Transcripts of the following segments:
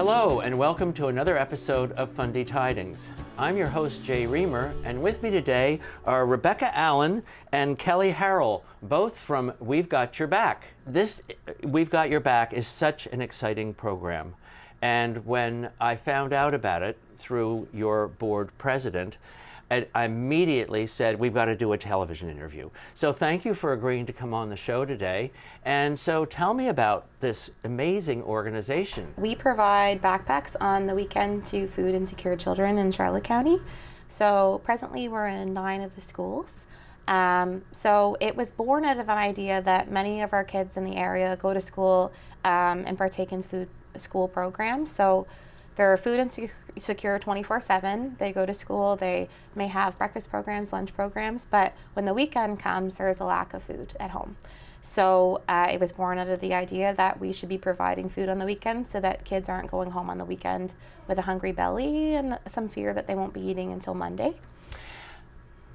Hello, and welcome to another episode of Fundy Tidings. I'm your host, Jay Remer, and with me today are Rebecca Allen and Kelly Harrell, both from We've Got Your Back. This We've Got Your Back is such an exciting program, and when I found out about it through your board president, I immediately said, we've got to do a television interview. So thank you for agreeing to come on the show today. And so tell me about this amazing organization. We provide backpacks on the weekend to food insecure children in Charlotte County. So presently we're in 9 of the schools. So it was born out of an idea that many of our kids in the area go to school and partake in food school programs. So they're food insecure 24/7. They go to school, they may have breakfast programs, lunch programs, but when the weekend comes, there is a lack of food at home. So it was born out of the idea that we should be providing food on the weekend so that kids aren't going home on the weekend with a hungry belly and some fear that they won't be eating until Monday.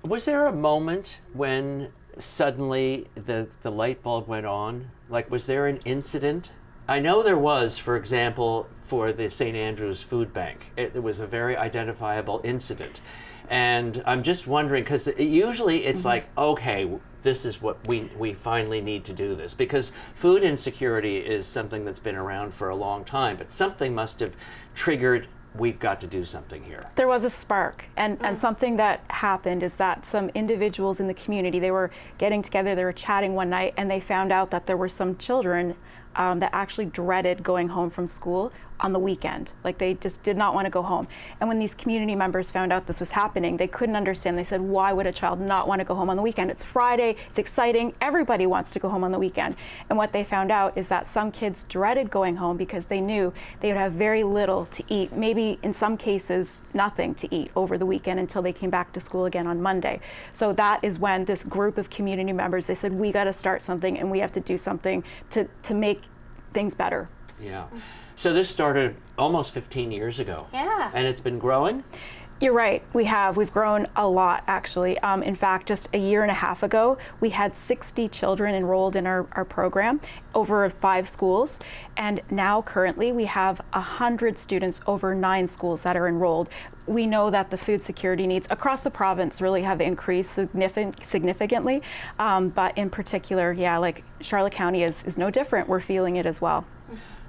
Was there a moment when suddenly the light bulb went on? Like, was there an incident? I know there was, for example, for the St. Andrew's Food Bank. It was a very identifiable incident. And I'm just wondering, because usually it's like, okay, this is what we finally need to do this. Because food insecurity is something that's been around for a long time, but something must have triggered, we've got to do something here. There was a spark, and something that happened is that some individuals in the community, they were getting together, they were chatting one night, and they found out that there were some children that actually dreaded going home from school on the weekend. Like, they just did not want to go home. And when these community members found out this was happening, they couldn't understand. They said, why would a child not want to go home on the weekend? It's Friday, it's exciting, everybody wants to go home on the weekend. And what they found out is that some kids dreaded going home because they knew they would have very little to eat, maybe in some cases nothing to eat over the weekend until they came back to school again on Monday. So that is when this group of community members, they said, we got to start something and we have to do something to make things better. Yeah. So this started almost 15 years ago. Yeah. And it's been growing? You're right, we've grown a lot, actually. In fact, just a year and a half ago, we had 60 children enrolled in our program over 5 schools. And now currently we have 100 students over 9 schools that are enrolled. We know that the food security needs across the province really have increased significantly. But in particular, yeah, like Charlotte County is no different. We're feeling it as well.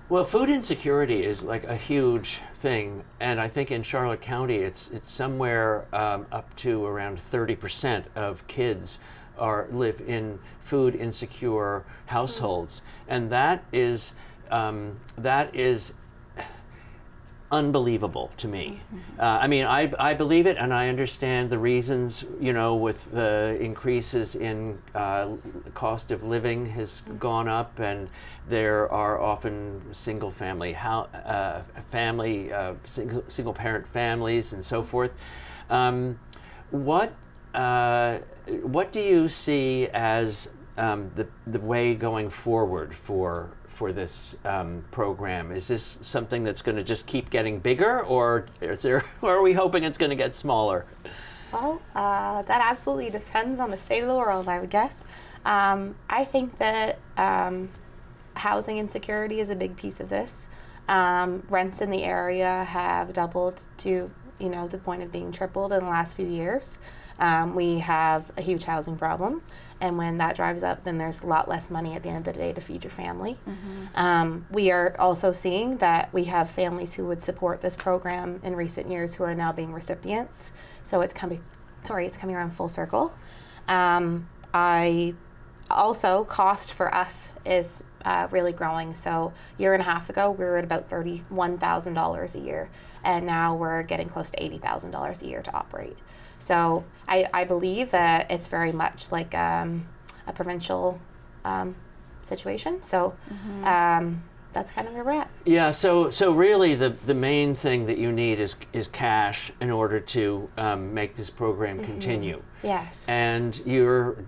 Well, food insecurity is like a huge thing, and I think in Charlotte County it's somewhere up to around 30% of kids live in food insecure households, and that is unbelievable to me. I mean, I believe it, and I understand the reasons, you know, with the increases in cost of living has gone up, and there are often single parent families and so forth. What do you see as the way going forward for this program? Is this something that's going to just keep getting bigger, or are we hoping it's going to get smaller? Well, that absolutely depends on the state of the world, I would guess. I think that housing insecurity is a big piece of this. Rents in the area have doubled to, the point of being tripled in the last few years. We have a huge housing problem, and when that drives up, then there's a lot less money at the end of the day to feed your family. We are also seeing that we have families who would support this program in recent years who are now being recipients. So it's coming around full circle. Cost for us is really growing. So a year and a half ago, we were at about $31,000 a year, and now we're getting close to $80,000 a year to operate. So I believe that it's very much like a provincial situation. So that's kind of where we're at. Yeah. So really, the main thing that you need is cash in order to make this program continue. Yes. And where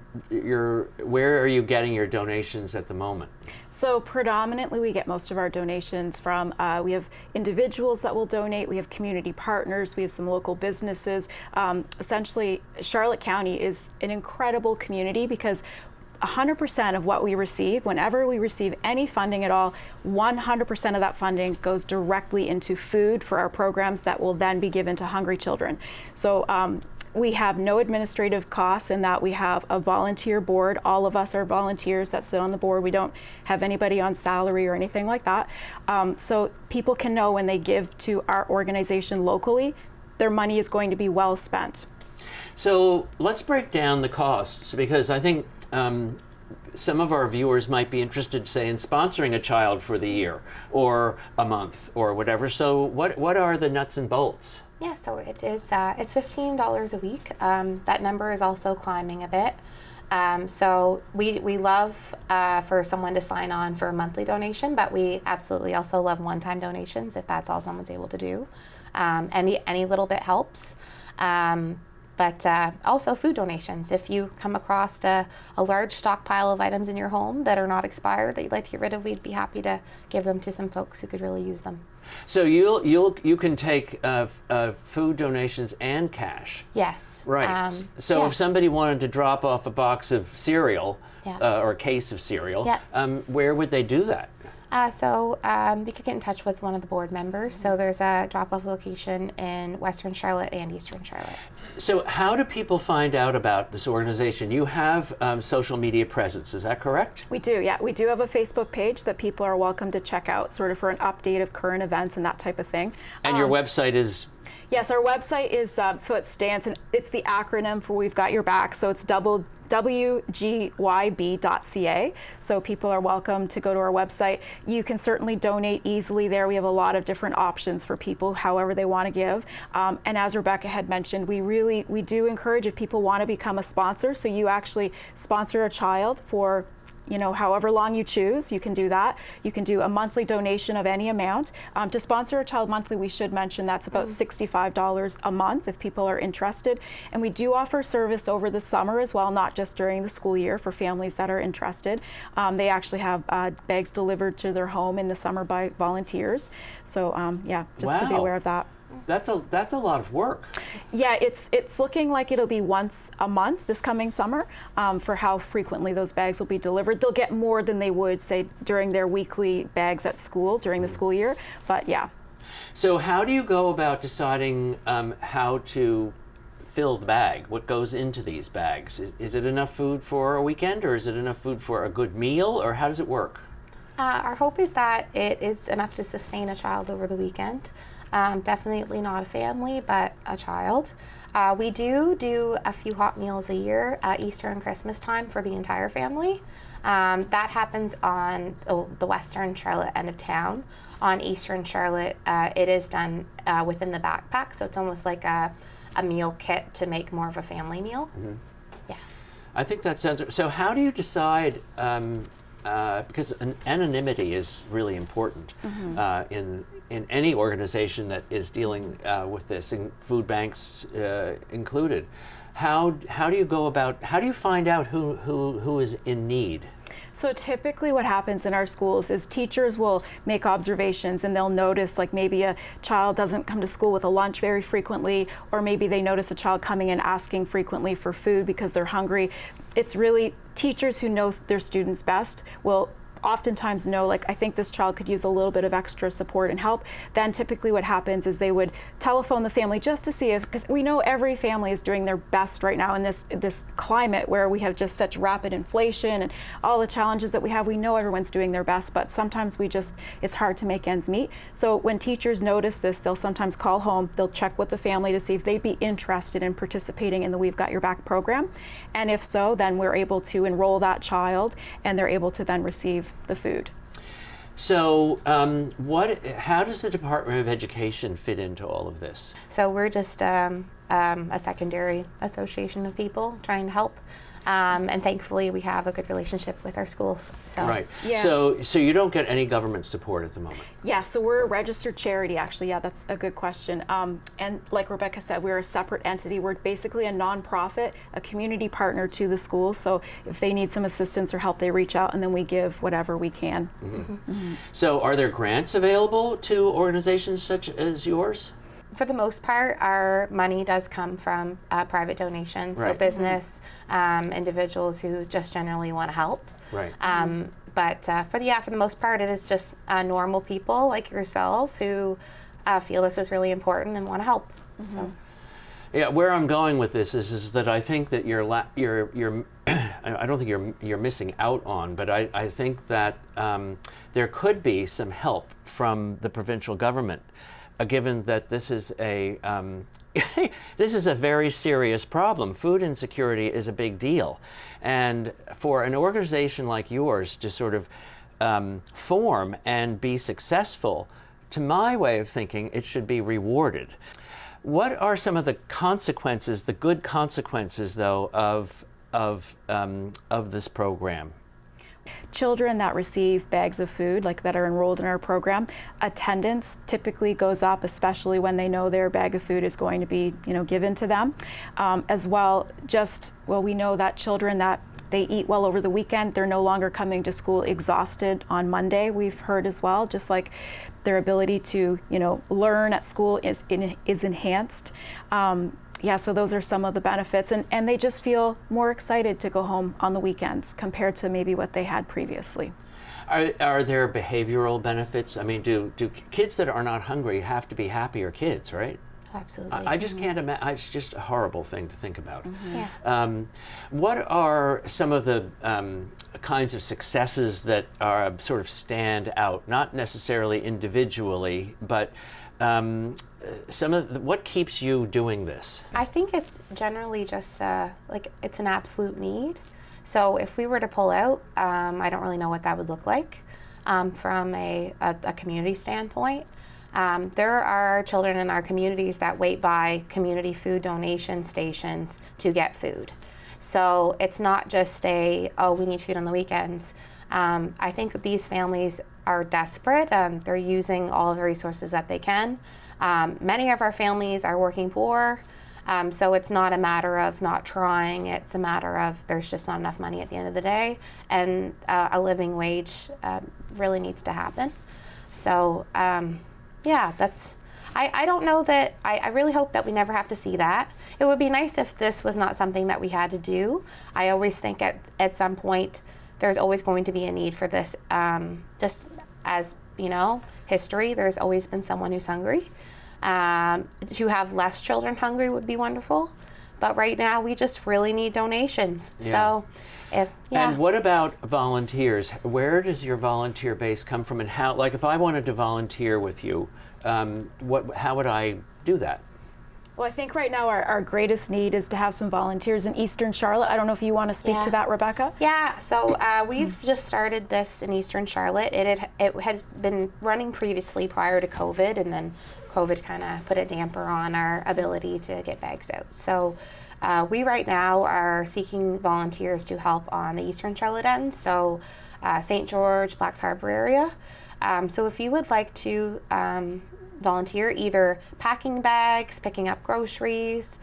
are you getting your donations at the moment? So predominantly we get most of our donations from, we have individuals that will donate, we have community partners, we have some local businesses. Essentially, Charlotte County is an incredible community because 100% of what we receive, whenever we receive any funding at all, 100% of that funding goes directly into food for our programs that will then be given to hungry children. So we have no administrative costs in that we have a volunteer board. All of us are volunteers that sit on the board. We don't have anybody on salary or anything like that. So people can know when they give to our organization locally, their money is going to be well spent. So let's break down the costs, because I think some of our viewers might be interested, say, in sponsoring a child for the year or a month or whatever. So what are the nuts and bolts? Yeah, so it is. It's $15 a week. That number is also climbing a bit. So we love for someone to sign on for a monthly donation, but we absolutely also love one-time donations if that's all someone's able to do. Any little bit helps. But also food donations. If you come across a large stockpile of items in your home that are not expired that you'd like to get rid of, we'd be happy to give them to some folks who could really use them. So you can take food donations and cash. Yes. Right. So yeah. if somebody wanted to drop off a box of cereal or a case of cereal, where would they do that? So you could get in touch with one of the board members. So there's a drop-off location in Western Charlotte and Eastern Charlotte. So how do people find out about this organization? You have social media presence, is that correct? We do, yeah. We do have a Facebook page that people are welcome to check out, sort of for an update of current events and that type of thing. And your website is? Yes, our website is, so it stands, and it's the acronym for We've Got Your Back, so it's WGYB.ca. So people are welcome to go to our website. You can certainly donate easily there. We have a lot of different options for people, however they want to give. And as Rebecca had mentioned, we do encourage if people want to become a sponsor. So you actually sponsor a child for however long you choose, you can do that. You can do a monthly donation of any amount. To sponsor a child monthly, we should mention that's about $65 a month if people are interested. And we do offer service over the summer as well, not just during the school year for families that are interested. They actually have bags delivered to their home in the summer by volunteers. So just to be aware of that. That's a lot of work. Yeah, it's looking like it'll be once a month this coming summer for how frequently those bags will be delivered. They'll get more than they would, say, during their weekly bags at school during the school year, but yeah. So how do you go about deciding how to fill the bag? What goes into these bags? Is it enough food for a weekend, or is it enough food for a good meal, or how does it work? Our hope is that it is enough to sustain a child over the weekend. Definitely not a family, but a child. We do a few hot meals a year at Easter and Christmas time for the entire family. That happens on the Western Charlotte end of town. On Eastern Charlotte, it is done within the backpack, so it's almost like a meal kit to make more of a family meal. Mm-hmm. Yeah. I think that sounds. So how do you decide? Because anonymity is really important in any organization that is dealing with this, and food banks included. How do you go about? How do you find out who is in need? So typically what happens in our schools is teachers will make observations and they'll notice, like, maybe a child doesn't come to school with a lunch very frequently, or maybe they notice a child coming in asking frequently for food because they're hungry. It's really teachers who know their students best will oftentimes know, like, I think this child could use a little bit of extra support and help. Then typically what happens is they would telephone the family just to see if, because we know every family is doing their best right now in this climate where we have just such rapid inflation and all the challenges that we have. We know everyone's doing their best, but sometimes it's hard to make ends meet. So when teachers notice this, they'll sometimes call home, they'll check with the family to see if they'd be interested in participating in the We've Got Your Back program. And if so, then we're able to enroll that child and they're able to then receive the food. So how does the Department of Education fit into all of this? So we're just a secondary association of people trying to help. And thankfully we have a good relationship with our schools. So. Right. Yeah. So you don't get any government support at the moment? Yeah, so we're a registered charity, actually. Yeah, that's a good question. And like Rebecca said, we're a separate entity. We're basically a nonprofit, a community partner to the schools. So if they need some assistance or help, they reach out and then we give whatever we can. Mm-hmm. Mm-hmm. So are there grants available to organizations such as yours? For the most part, our money does come from private donations, so Right. business, individuals who just generally want to help. Right. But for the most part, it is just normal people like yourself who feel this is really important and want to help. So. Yeah, where I'm going with this is that I think that you're I don't think you're missing out on, but I think that there could be some help from the provincial government, given that this is a this is a very serious problem. Food insecurity is a big deal, and for an organization like yours to sort of form and be successful, to my way of thinking, it should be rewarded. What are some of the consequences, the good consequences, though, of this program? Children that receive bags of food, like that are enrolled in our program, attendance typically goes up, especially when they know their bag of food is going to be, given to them. As well, we know that children that they eat well over the weekend, they're no longer coming to school exhausted on Monday. We've heard as well, just like their ability to, learn at school is enhanced. So those are some of the benefits, and they just feel more excited to go home on the weekends compared to maybe what they had previously. Are there behavioral benefits? I mean, do kids that are not hungry have to be happier kids, right? Absolutely. I just can't imagine. It's just a horrible thing to think about. Yeah. What are some of the kinds of successes that are sort of stand out, not necessarily individually, but what keeps you doing this? I think it's generally just it's an absolute need. So if we were to pull out, I don't really know what that would look like from a community standpoint. There are children in our communities that wait by community food donation stations to get food. So it's not just we need food on the weekends. I think these families are desperate. They're using all of the resources that they can. Many of our families are working poor, so it's not a matter of not trying. It's a matter of there's just not enough money at the end of the day, and a living wage really needs to happen. So I don't know that, I really hope that we never have to see that. It would be nice if this was not something that we had to do. I always think at some point there's always going to be a need for this. Just as, history, there's always been someone who's hungry. To have less children hungry would be wonderful. But right now we just really need donations. Yeah. So And what about volunteers? Where does your volunteer base come from, and how? Like, if I wanted to volunteer with you, how would I do that? Well, I think right now our greatest need is to have some volunteers in Eastern Charlotte. I don't know if you want to speak to that, Rebecca? Yeah, so we've just started this in Eastern Charlotte. It has been running previously prior to COVID, and then COVID kind of put a damper on our ability to get bags out. So we right now are seeking volunteers to help on the Eastern Charlotte end, so St. George, Blacks Harbor area. So if you would like to volunteer either packing bags, picking up groceries,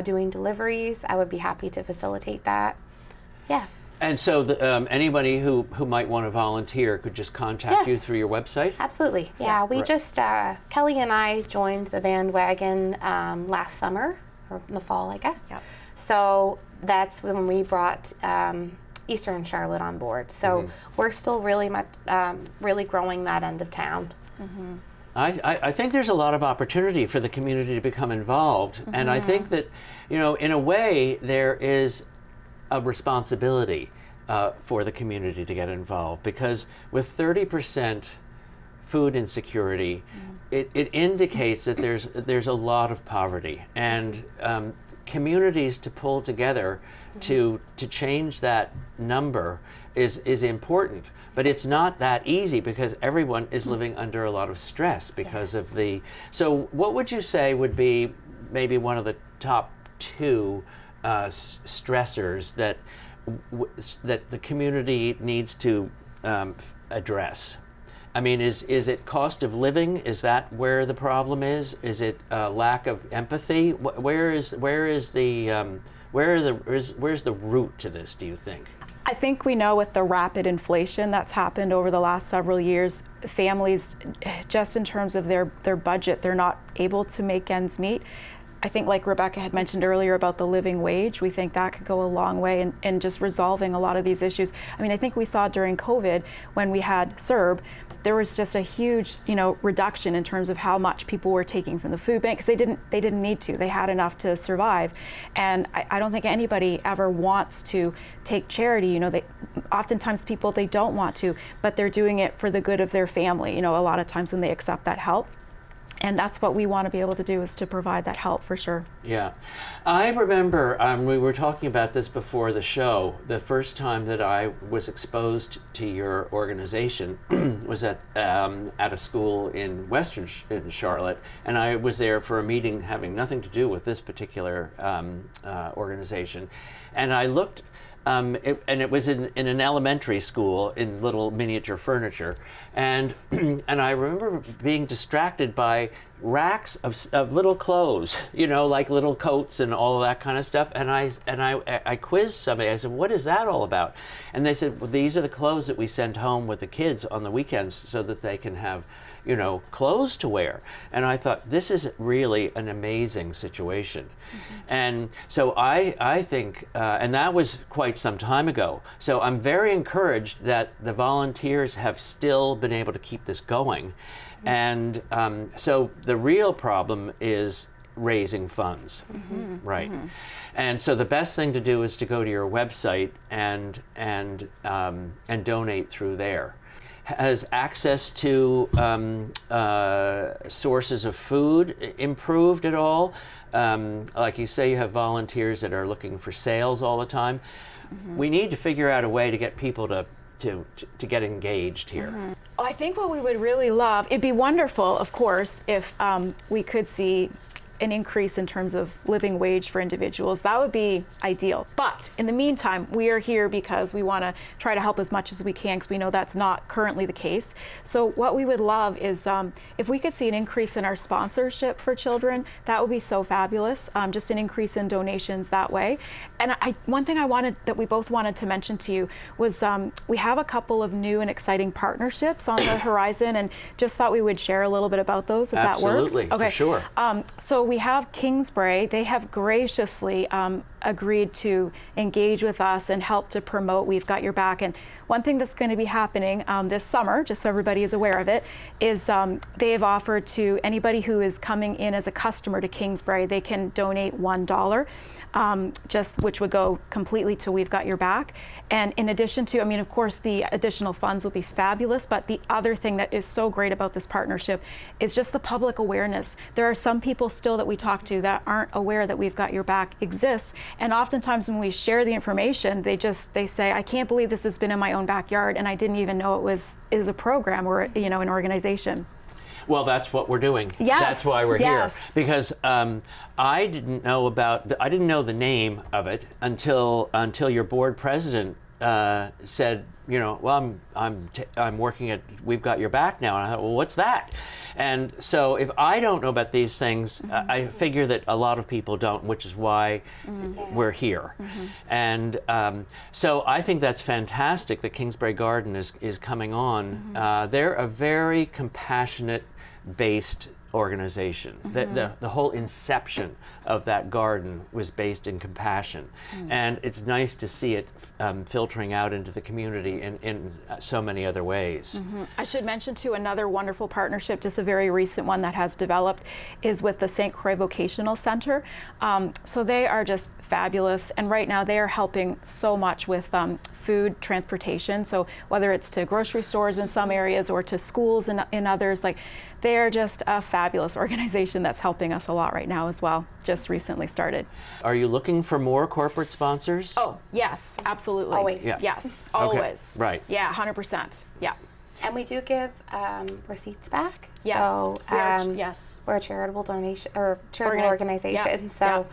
doing deliveries, I would be happy to facilitate that. Yeah. And so anybody who might want to volunteer could just contact you through your website? Absolutely. Yeah, we just, Kelly and I joined the bandwagon last summer, or in the fall, I guess. Yep. So that's when we brought Eastern Charlotte on board. So we're still really much, really growing that end of town. Mm-hmm. I think there's a lot of opportunity for the community to become involved, and I think that, in a way, there is a responsibility for the community to get involved, because with 30% food insecurity, it indicates that there's a lot of poverty, and communities to pull together to change that number is important. But it's not that easy, because everyone is living under a lot of stress because of the... So what would you say would be maybe one of the top two stressors that the community needs to address? I mean, is it cost of living? Is that where the problem is? Is it lack of empathy? Where's the root to this, do you think? I I think we know with the rapid inflation that's happened over the last several years, families, just in terms of their budget, they're not able to make ends meet. I think, like Rebecca had mentioned earlier about the living wage, we think that could go a long way in just resolving a lot of these issues. I mean, I think we saw during COVID when we had CERB, there was just a huge, reduction in terms of how much people were taking from the food bank, because they didn't need to. They had enough to survive. And I don't think anybody ever wants to take charity. Oftentimes people, they don't want to, but they're doing it for the good of their family, a lot of times when they accept that help. And that's what we want to be able to do, is to provide that help for sure. Yeah. I remember we were talking about this before the show. The first time that I was exposed to your organization was at a school in in Charlotte. And I was there for a meeting having nothing to do with this particular organization. And I looked, and it was in an elementary school in little miniature furniture, and and I remember being distracted by racks of little clothes, like little coats and all of that kind of stuff. And I quizzed somebody. I said, "What is that all about?" And they said, "Well, these are the clothes that we send home with the kids on the weekends so that they can have, clothes to wear." And I thought, this is really an amazing situation. Mm-hmm. And so I think, and that was quite some time ago. So I'm very encouraged that the volunteers have still been able to keep this going. Mm-hmm. And so the real problem is raising funds, mm-hmm. right? Mm-hmm. And so the best thing to do is to go to your website and donate through there. Has access to sources of food improved at all? Like you say, you have volunteers that are looking for sales all the time. Mm-hmm. We need to figure out a way to get people to get engaged here. Mm-hmm. I think what we would really love, it'd be wonderful, of course, if we could see an increase in terms of living wage for individuals. That would be ideal. But in the meantime, we are here because we want to try to help as much as we can, because we know that's not currently the case. So what we would love is if we could see an increase in our sponsorship for children, that would be so fabulous. Just an increase in donations that way. And one thing that we both wanted to mention to you was we have a couple of new and exciting partnerships on the horizon, and just thought we would share a little bit about those, if Absolutely, that works. Okay, for sure. So we have Kingsbrae. They have graciously agreed to engage with us and help to promote We've Got Your Back. And one thing that's going to be happening this summer, just so everybody is aware of it, is they have offered to anybody who is coming in as a customer to Kingsbrae, they can donate $1. Which would go completely to We've Got Your Back. And in addition to, of course, the additional funds will be fabulous, but the other thing that is so great about this partnership is just the public awareness. There are some people still that we talk to that aren't aware that We've Got Your Back exists. And oftentimes when we share the information, they say, "I can't believe this has been in my own backyard, and I didn't even know it is a program or, an organization." Well, that's what we're doing. Yes. That's why we're here. Yes. Because I didn't know the name of it until your board president said, well, I'm working at We've Got Your Back now. And I thought, well, what's that? And so if I don't know about these things, mm-hmm. I figure that a lot of people don't, which is why mm-hmm. we're here. Mm-hmm. And so I think that's fantastic that Kingsbrae Garden is coming on. Mm-hmm. They're a very compassionate based organization. Mm-hmm. The whole inception of that garden was based in compassion. Mm-hmm. And it's nice to see it filtering out into the community in so many other ways. Mm-hmm. I should mention too, another wonderful partnership, just a very recent one that has developed, is with the St. Croix Vocational Center. So they are just fabulous, and right now they are helping so much with food transportation. So whether it's to grocery stores in some areas or to schools in others, they are just a fabulous organization that's helping us a lot right now as well. Just recently started. Are you looking for more corporate sponsors? Oh, yes, absolutely. Always. Yeah. Yes, Okay. Always. Right. Yeah, 100%. Yeah. And we do give receipts back. Yes. So yes. we're a charitable organization. So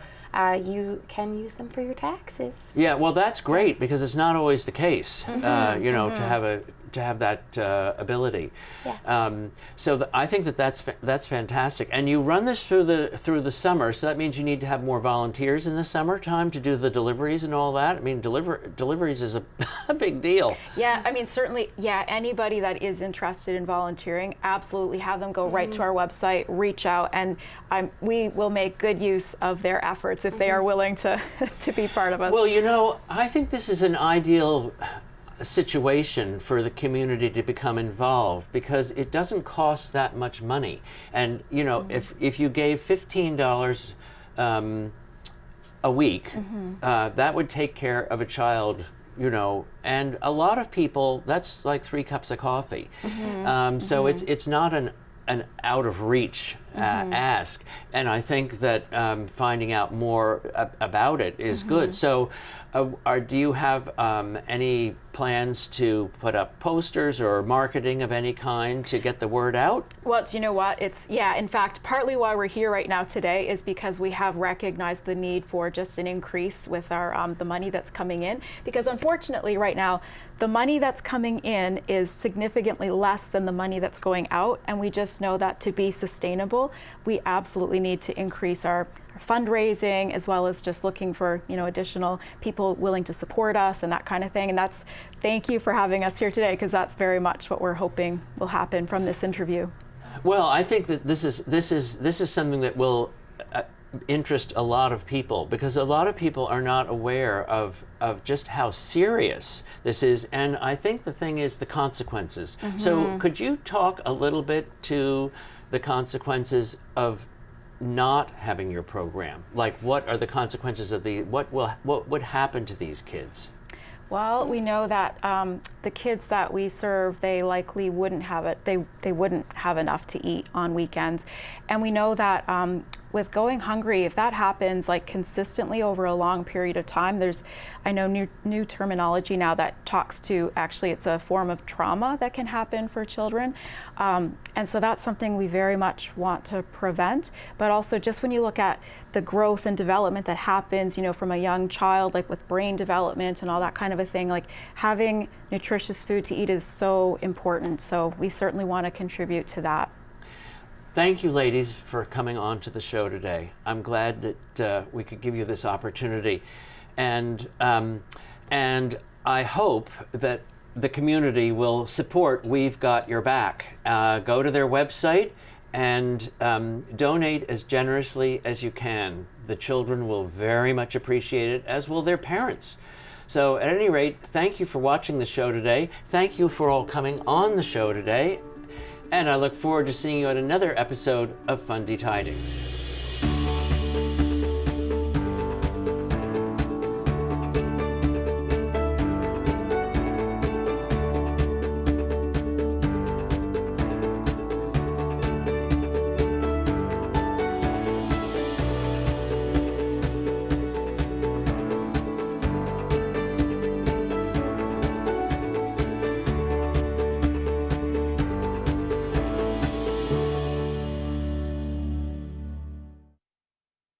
you can use them for your taxes. Yeah, well, that's great because it's not always the case. Mm-hmm. To have a ability. Yeah. So I think that's fantastic. And you run this through the summer, so that means you need to have more volunteers in the summertime to do the deliveries and all that. I mean, deliveries is a big deal. Yeah, I mean, certainly, yeah, anybody that is interested in volunteering, absolutely have them go right to our website, reach out, and we will make good use of their efforts if they are willing to be part of us. Well, you know, I think this is an ideal situation for the community to become involved because it doesn't cost that much money. And, you know, if you gave $15 a week, that would take care of a child, you know, and a lot of people, that's like 3 cups of coffee. So it's not an out of reach ask, and I think that finding out more about it is good. So do you have any plans to put up posters or marketing of any kind to get the word out? Well, you know what, in fact, partly why we're here right now today is because we have recognized the need for just an increase with our the money that's coming in, because unfortunately right now the money that's coming in is significantly less than the money that's going out, and we just know that to be sustainable, we absolutely need to increase our fundraising, as well as just looking for, you know, additional people willing to support us and that kind of thing. And thank you for having us here today, because that's very much what we're hoping will happen from this interview. Well, I think that this is something that will interest a lot of people, because a lot of people are not aware of just how serious this is, and I think the thing is the consequences. So could you talk a little bit to the consequences of not having your program? Like, what are the consequences of what would happen to these kids? Well, we know that the kids that we serve, they likely wouldn't have it. They wouldn't have enough to eat on weekends, and we know that with going hungry, if that happens like consistently over a long period of time, I know new terminology now that talks to, actually it's a form of trauma that can happen for children, and so that's something we very much want to prevent. But also, just when you look at the growth and development that happens, you know, from a young child, like with brain development and all that kind of a thing, like having nutritious food to eat is so important. So we certainly want to contribute to that. Thank you, ladies, for coming on to the show today. I'm glad that we could give you this opportunity, and I hope that the community will support We've Got Your Back. Go to their website and donate as generously as you can. The children will very much appreciate it, as will their parents. So at any rate, thank you for watching the show today. Thank you for all coming on the show today. And I look forward to seeing you at another episode of Fundy Tidings.